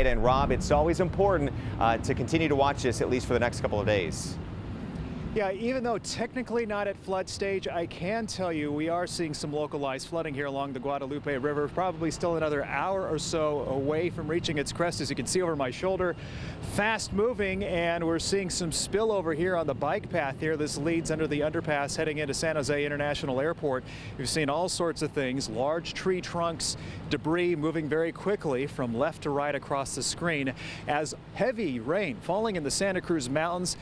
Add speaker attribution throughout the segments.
Speaker 1: Mayeda and Rob. It's always important to continue to watch this, at least for the next couple of days.
Speaker 2: Yeah, even though technically not at flood stage, I can tell you we are seeing some localized flooding here along the Guadalupe River, probably still another hour or so away from reaching its crest, as you can see over my shoulder. Fast moving, and we're seeing some spillover here on the bike path here. This leads under the underpass heading into San Jose International Airport. We've seen all sorts of things, large tree trunks, debris moving very quickly from left to right across the screen as heavy rain falling in the Santa Cruz Mountains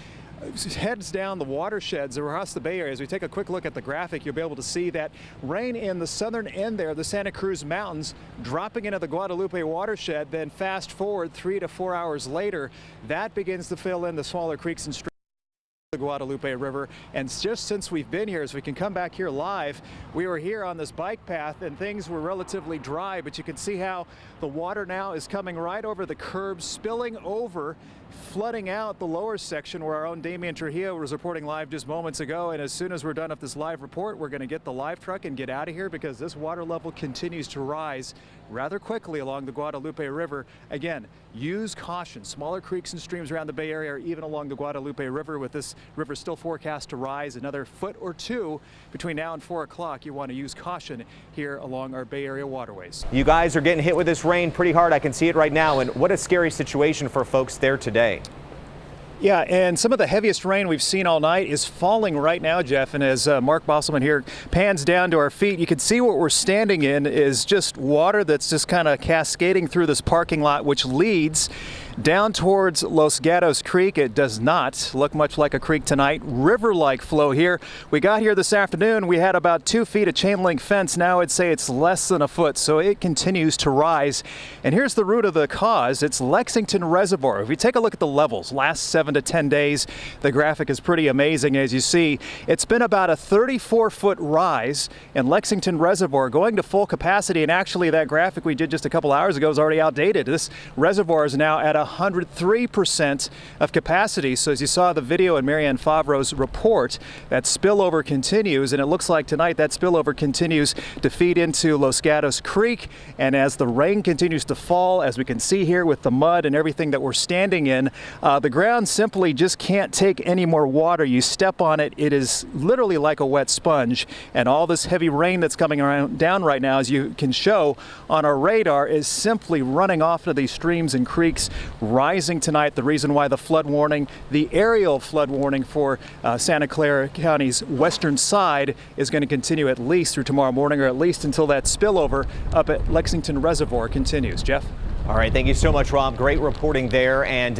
Speaker 2: heads down the watersheds across the Bay Area. As we take a quick look at the graphic, you'll be able to see that rain in the southern end there, the Santa Cruz Mountains, dropping into the Guadalupe watershed. Then fast forward 3 to 4 hours later, that begins to fill in the smaller creeks and streams the Guadalupe River. And just since we've been here, as we can come back here live, we were here on this bike path and things were relatively dry, but you can see how the water now is coming right over the curbs, spilling over, flooding out the lower section where our own Damian Trujillo was reporting live just moments ago. And as soon as we're done with this live report, we're going to get the live truck and get out of here, because this water level continues to rise rather quickly along the Guadalupe River. Again, use caution. Smaller creeks and streams around the Bay Area, or even along the Guadalupe River, with this river still forecast to rise another foot or two between now and 4 o'clock. You want to use caution here along our Bay Area waterways.
Speaker 1: You guys are getting hit with this rain pretty hard. I can see it right now. And what a scary situation for folks there today.
Speaker 2: Yeah, and some of the heaviest rain we've seen all night is falling right now, Jeff. And as Mark Bosselman here pans down to our feet, you can see what we're standing in is just water that's just kind of cascading through this parking lot, which leads down towards Los Gatos Creek. It does not look much like a creek tonight. River-like flow here. We got here this afternoon, we had about 2 feet of chain link fence. Now I'd say it's less than a foot, so it continues to rise. And here's the root of the cause. It's Lexington Reservoir. If you take a look at the levels, last 7 to 10 days, the graphic is pretty amazing. As you see, it's been about a 34-foot rise in Lexington Reservoir going to full capacity. And actually, that graphic we did just a couple hours ago is already outdated. This reservoir is now at 103% of capacity. So as you saw the video in Marianne Favreau's report, that spillover continues, and it looks like tonight that spillover continues to feed into Los Gatos Creek. And as the rain continues to fall, as we can see here with the mud and everything that we're standing in, the ground simply just can't take any more water. You step on it, it is literally like a wet sponge. And all this heavy rain that's coming down right now, as you can show on our radar, is simply running off to these streams and creeks, rising tonight. The reason why the flood warning, the aerial flood warning for Santa Clara County's western side, is going to continue at least through tomorrow morning, or at least until that spillover up at Lexington Reservoir continues. Jeff?
Speaker 1: All right, thank you so much, Rob. Great reporting there. And